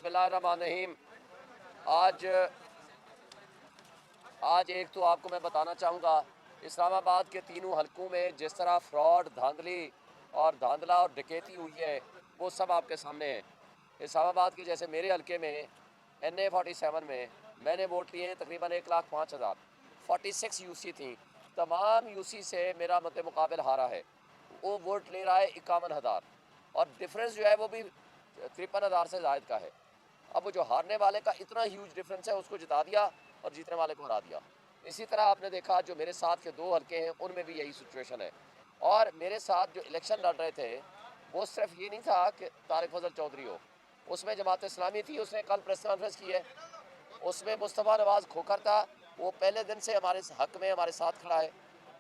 बिस्मिल्लाहिर्रहमानिर्रहीम। आज आज एक तो आपको मैं बताना चाहूँगा, इस्लामाबाद के तीनों हलकों में जिस तरह फ्रॉड, धांधली और धांधला और डकैती हुई है, वो सब आपके सामने है। इस्लामाबाद के जैसे मेरे हलके में NA 47 में मैंने वोट लिए हैं तकरीबन 1,05,000। 46 UC थी, तमाम UC से मेरा मद्दे मुकाबिल हारा है। वो वोट ले रहा है 51,000 और डिफरेंस जो है वो भी 53,000 से ज़ायद का है। अब वो जो हारने वाले का इतना ह्यूज डिफरेंस है, उसको जिता दिया और जीतने वाले को हरा दिया। इसी तरह आपने देखा जो मेरे साथ के दो हलके हैं उनमें भी यही सिचुएशन है। और मेरे साथ जो इलेक्शन लड़ रहे थे वो सिर्फ ये नहीं था कि तारिक फजल चौधरी हो, उसमें जमात इस्लामी थी, उसने कल प्रेस कॉन्फ्रेंस की है। उसमें मुस्तफ़ा नवाज़ खोखर था, वो पहले दिन से हमारे हक में हमारे साथ खड़ा है।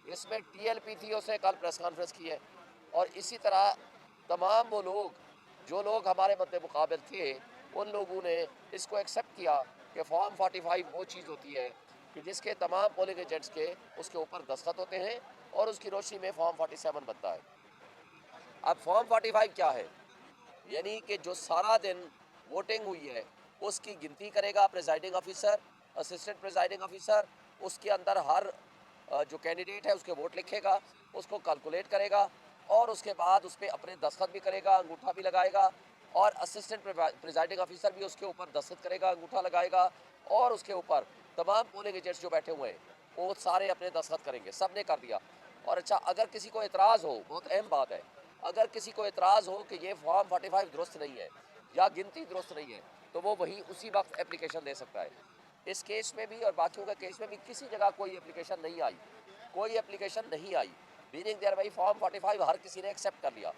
इसमें TLP थी, उसने कल प्रेस कॉन्फ्रेंस की है। और इसी तरह तमाम वो लोग जो लोग हमारे मद्दे मुकाबिल थे, उन लोगों ने इसको एक्सेप्ट किया कि फॉर्म 45 वो चीज़ होती है कि जिसके तमाम पोलिंग एजेंट्स के उसके ऊपर दस्तखत होते हैं और उसकी रोशनी में फॉर्म 47 बनता है। अब फॉर्म 45 क्या है? यानी कि जो सारा दिन वोटिंग हुई है उसकी गिनती करेगा presiding officer, assistant presiding officer. उसके अंदर हर जो कैंडिडेट है उसके वोट लिखेगा, उसको कैलकुलेट करेगा और उसके बाद उस पर अपने दस्तखत भी करेगा, अंगूठा भी लगाएगा। और असिस्टेंट प्रिजाइडिंग ऑफिसर भी उसके ऊपर दस्तखत करेगा, अंगूठा लगाएगा। और उसके ऊपर तमाम पोलिंग एजेंट्स जो बैठे हुए हैं वो सारे अपने दस्तखत करेंगे। सब ने कर दिया। और अच्छा, अगर किसी को एतराज़ हो, बहुत अहम बात है, अगर किसी को एतराज़ हो कि ये फॉर्म 45 दुरुस्त नहीं है या गिनती दुरुस्त नहीं है, तो वो वहीं उसी वक्त एप्लीकेशन दे सकता है। इस केस में भी और बाकियों के केस में भी किसी जगह कोई एप्लीकेशन नहीं आई, कोई एप्लीकेशन नहीं आई। मीनिंग देयर भाई फॉर्म 45 हर किसी ने एक्सेप्ट कर लिया।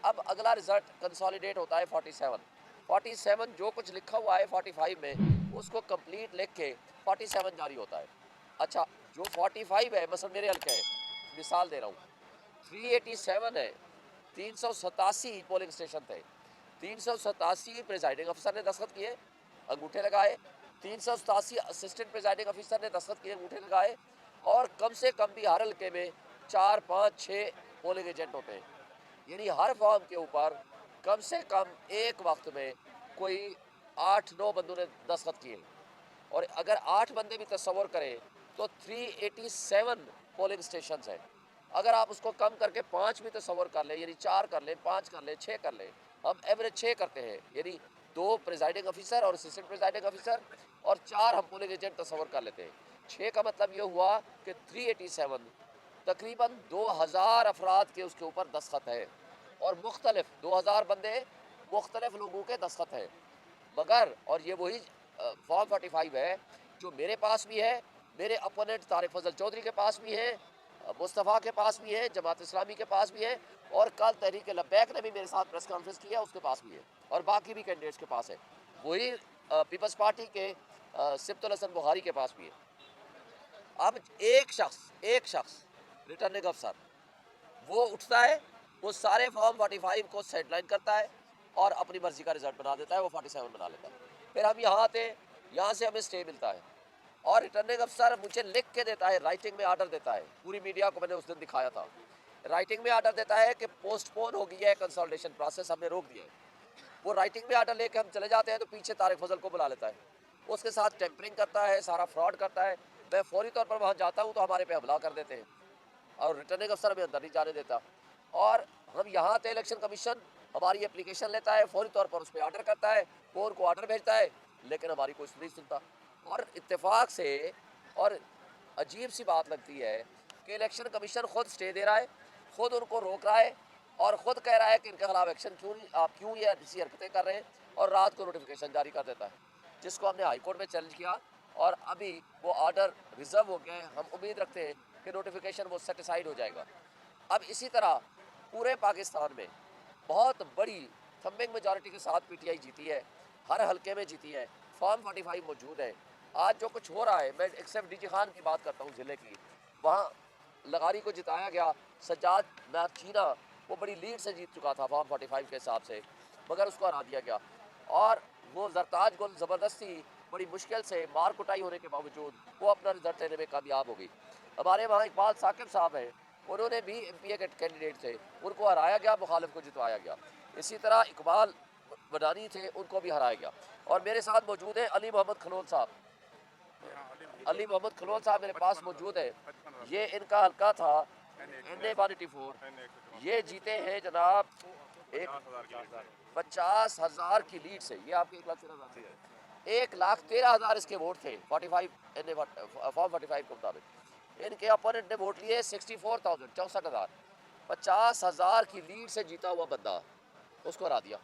अब अगला रिजल्ट कंसोलिडेट होता है 47 जो कुछ लिखा हुआ है 45 में उसको कंप्लीट लिख के 47 जारी होता है। अच्छा, जो 45 है, मसलन मेरे हल्के है, मिसाल दे रहा हूँ, 387 है, 387 पोलिंग स्टेशन थे, 387 प्रिजाइडिंग ऑफिसर ने दस्तखत किए, अंगूठे लगाए, 387 असिस्टेंट प्रिजाइडिंग ऑफिसर ने दस्तखत किए, अंगूठे लगाए। और कम से कम भी हर हल्के में 4, 5, 6 पोलिंग एजेंट होते हैं। यानी हर फॉर्म के ऊपर कम से कम एक वक्त में कोई 8-9 बंदों ने दस्तखत किए। और अगर 8 बंदे भी तस्वर करें तो 387 पोलिंग स्टेशन हैं। अगर आप उसको कम करके 5 भी तस्वर कर लें, यानी 4 कर लें, 5 कर लें, 6 कर लें, हम एवरेज 6 करते हैं, यानी 2 प्रिजाइडिंग ऑफिसर और असिस्टेंट प्रिजाइडिंग ऑफिसर और 4 हम पोलिंग एजेंट तस्वर कर लेते हैं। 6 का मतलब ये हुआ कि 387 तकरीबन 2000 अफराद के उसके ऊपर दस्तखत है। और मुख्तलिफ 2000 बंदे मुख्तलिफ लोगों के दस्तखत हैं। मगर और ये वही फॉर्म 45 है जो मेरे पास भी है, मेरे अपोनेंट तारिक फजल चौधरी के पास भी है, मुस्तफ़ा के पास भी है, जमात इस्लामी के पास भी है, और कल तहरीक लब्बैक ने भी मेरे साथ प्रेस कॉन्फ्रेंस किया, उसके पास भी है, और बाकी भी कैंडिडेट्स के पास है। वही पीपल्स पार्टी के सिब्तुल हसन बुखारी के पास भी है। अब एक शख्स रिटर्निंग अफसर वो उठता है, वो सारे फॉर्म 45 को सेटलाइन करता है और अपनी मर्जी का रिजल्ट बना देता है, वो 47 बना लेता है। फिर हम यहाँ आते हैं, यहाँ से हमें स्टे मिलता है और रिटर्निंग अफसर मुझे लिख के देता है, राइटिंग में आर्डर देता है। पूरी मीडिया को मैंने उस दिन दिखाया था। राइटिंग में आर्डर देता है कि पोस्टपोन हो गई है कंसल्टेशन प्रोसेस, हमने रोक दिया है। वो राइटिंग में आर्डर लेके हम चले जाते हैं तो पीछे तारिक फजल को बुला लेता है, उसके साथ टेम्परिंग करता है, सारा फ्रॉड करता है। मैं फौरी तौर पर वहाँ जाता हूँ तो हमारे पे हमला कर देते हैं और रिटर्निंग अफसर हमें अंदर नहीं जाने देता। और हम यहाँ आते, इलेक्शन कमीशन हमारी एप्लीकेशन लेता है, फौरी तौर पर उस पर आर्डर करता है, कोर्ट को आर्डर भेजता है, लेकिन हमारी कोई नहीं सुनता। और इत्तेफाक से और अजीब सी बात लगती है कि इलेक्शन कमीशन खुद स्टे दे रहा है, खुद उनको रोक रहा है और ख़ुद कह रहा है कि इनके खिलाफ एक्शन क्यों नहीं, आप क्यों ये ऐसी हरकतें कर रहे हैं, और रात को नोटिफिकेशन जारी कर देता है, जिसको हमने हाई कोर्ट में चैलेंज किया और अभी वो आर्डर रिजर्व हो गया है। हम उम्मीद रखते हैं कि नोटिफिकेशन वो सेटिसाइड हो जाएगा। अब इसी तरह पूरे पाकिस्तान में बहुत बड़ी थम्बिंग मेजॉरिटी के साथ PTI जीती है, हर हलके में जीती है, फॉर्म 45 मौजूद है। आज जो कुछ हो रहा है, मैं एक्सेप्ट DG खान की बात करता हूँ ज़िले की, वहाँ लगारी को जिताया गया, सज्जाद नाचीना वो बड़ी लीड से जीत चुका था फॉर्म 45 के हिसाब से, मगर उसको हरा दिया गया। और वो जरताज गुल ज़बरदस्ती बड़ी मुश्किल से मार कुटाई होने के बावजूद वो अपना रिजल्ट लेने में कामयाब हो गई। हमारे वहाँ इकबाल साकिब साहब हैं, उन्होंने भी MPA के कैंडिडेट थे, उनको हराया गया, मुखालिफ को जितवाया गया। इसी तरह इकबाल बदानी थे, उनको भी हराया गया। और मेरे साथ मौजूद हैं अली मोहम्मद खलोल साहब। अली मोहम्मद खलोल साहब मेरे पास मौजूद है। ये इनका हल्का था NA 184। ये जीते हैं जनाब एक 50,000 की लीड से। ये आपके 1,13,000 इसके वोट थे 45 NA फॉर्म 45 के मुताबिक। इनके अपोनेंट ने वोट लिए 64,000 64,000। 50,000 की लीड से जीता हुआ बंदा उसको हरा दिया।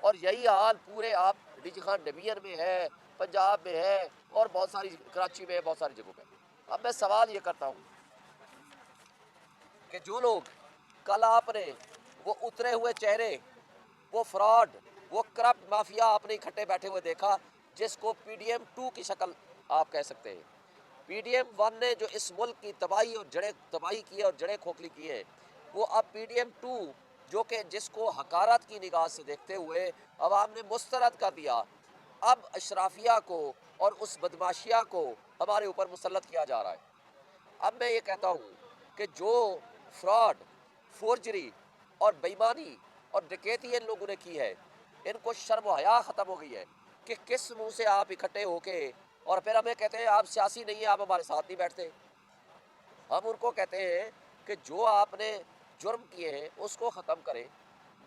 और यही हाल पूरे आप डीजी खान डिवीजन में है, पंजाब में है और बहुत सारी कराची में है, बहुत सारी जगहों पे। अब मैं सवाल ये करता हूँ कि जो लोग कल आपने वो उतरे हुए चेहरे, वो फ्रॉड, वो करप्ट माफिया आपने इकट्ठे बैठे हुए देखा, जिसको PDM 2 की शक्ल आप कह सकते हैं। PDM 1 ने जो इस मुल्क की तबाही और जड़ें तबाही की है और जड़ें खोखली की है, वो अब PDM 2 जो कि जिसको हकारत की निगाह से देखते हुए अवाम ने मुस्तरद कर दिया, अब अशराफिया को और उस बदमाशिया को हमारे ऊपर मुसल्लत किया जा रहा है। अब मैं ये कहता हूँ कि जो फ्रॉड, फोर्जरी और बेईमानी और डकैती इन लोगों ने की है, इनको शर्म हया ख़त्म हो गई है कि किस मुंह से आप इकट्ठे होके और फिर हमें कहते हैं आप सियासी नहीं है, आप हमारे साथ नहीं बैठते। हम उनको कहते हैं कि जो आपने जुर्म किए हैं उसको ख़त्म करें।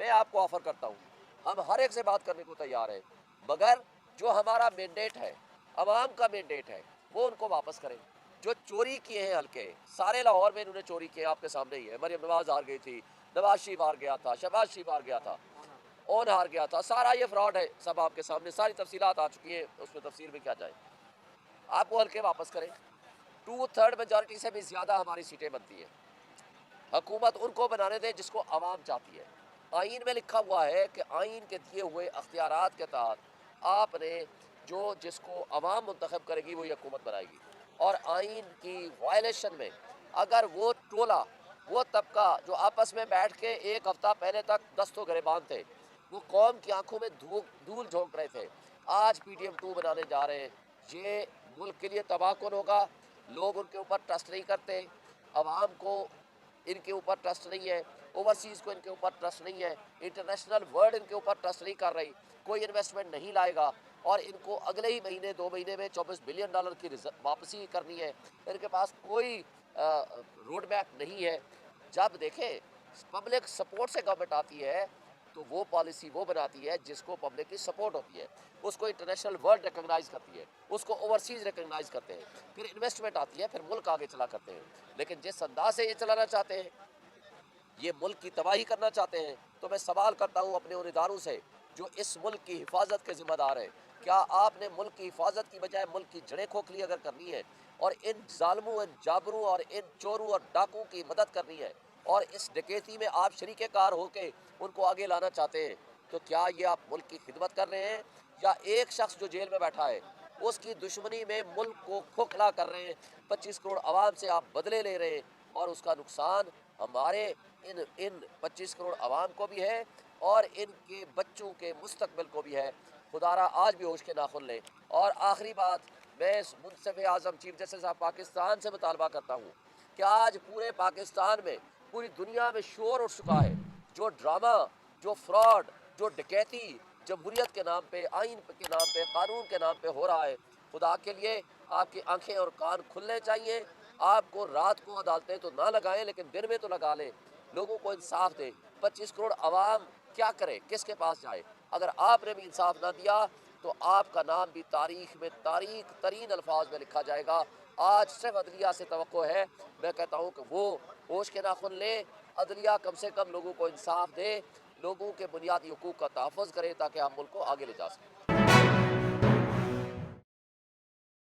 मैं आपको ऑफ़र करता हूँ, हम हर एक से बात करने को तैयार हैं, मगर जो हमारा मैंडेट है, अवाम का मैंडेट है, वो उनको वापस करें। जो चोरी किए हैं हल्के, सारे लाहौर में इन्होंने चोरी किए, आपके सामने ही है। मरियम नवाज हार गई थी, नवाज शरीफ हार गया था, शहबाज शरीफ हार गया था, ओन हार गया था। सारा ये फ्रॉड है, सब आपके सामने सारी तफसीलात आ चुकी है, उसमें तफसील में क्या जाए। आप वो हल्के वापस करें। 2/3 मेजॉरिटी से भी ज़्यादा हमारी सीटें बनती हैं। हुकूमत उनको बनाने दें जिसको आवाम चाहती है। आइन में लिखा हुआ है कि आइन के दिए हुए अख्तियारात के तहत आपने जो जिसको आवाम मुंतखब करेगी वही हुकूमत बनाएगी। और आइन की वायलेशन में अगर वो टोला, वो तबका जो आपस में बैठ के एक हफ्ता पहले तक दस्तों गिरेबान थे, वो कौम की आंखों में धूल झोंक रहे थे, आज PDM 2 बनाने जा रहे हैं। ये मुल्क के लिए तबाह कौन होगा। लोग उनके ऊपर ट्रस्ट नहीं करते, आवाम को इनके ऊपर ट्रस्ट नहीं है, ओवरसीज़ को इनके ऊपर ट्रस्ट नहीं है, इंटरनेशनल वर्ल्ड इनके ऊपर ट्रस्ट नहीं कर रही, कोई इन्वेस्टमेंट नहीं लाएगा। और इनको अगले ही महीने 2 महीने में $24 बिलियन की वापसी करनी है। इनके पास कोई रोड मैप नहीं है। जब देखें पब्लिक सपोर्ट से गवर्नमेंट आती है तो वो पॉलिसी वो बनाती है जिसको पब्लिक की सपोर्ट होती है, उसको इंटरनेशनल वर्ल्ड रिकॉग्नाइज करती है, उसको ओवरसीज रिकॉग्नाइज करते हैं, फिर इन्वेस्टमेंट आती है, फिर मुल्क आगे चला करते हैं। लेकिन जिस अंदाज से ये चलाना चाहते हैं, ये मुल्क की तबाही करना चाहते हैं, तो मैं सवाल करता हूँ अपने उन इदारों से जो इस मुल्क की हिफाजत के ज़िम्मेदार हैं, क्या आपने मुल्क की हिफाजत की बजाय मुल्क की जड़ें खोखली अगर करनी है और इन जालमों, इन जाबरों और इन चोरों और डाकुओं की मदद करनी है और इस डकैती में आप शरीके कार होकर उनको आगे लाना चाहते हैं, तो क्या ये आप मुल्क की खिदमत कर रहे हैं या एक शख्स जो जेल में बैठा है उसकी दुश्मनी में मुल्क को खोखला कर रहे हैं। 25 करोड़ आवाम से आप बदले ले रहे हैं और उसका नुकसान हमारे इन 25 करोड़ आवाम को भी है और इनके बच्चों के मुस्तकबिल को भी है। खुदारा आज भी होश के नाखुन लें। और आखिरी बात, मैं मुंसिफ आज़म चीफ जस्टिस ऑफ पाकिस्तान से मुतालबा करता हूँ कि आज पूरे पाकिस्तान में, पूरी दुनिया में शोर उठ चुका है। जो ड्रामा, जो फ्रॉड, जो डकैती जमहूरियत के नाम पे, आइन के नाम पे, कानून के नाम पे हो रहा है, खुदा के लिए आपकी आंखें और कान खुलने चाहिए। आपको रात को अदालतें तो ना लगाएं लेकिन दिन में तो लगा लें, लोगों को इंसाफ दें। 25 करोड़ आवाम क्या करे, किसके पास जाए? अगर आपने भी इंसाफ ना दिया तो आपका नाम भी तारीख में तारीख तरीन अल्फाज में लिखा जाएगा। आज सिर्फ अदलिया से तवक्को है, मैं कहता हूँ कि वो होश के नाखुन ले, अदलिया कम से कम लोगों को इंसाफ दे, लोगों के बुनियादी हकूक़ का तहफ़्फ़ुज़ करे ताकि हम मुल्क को आगे ले जा सकें।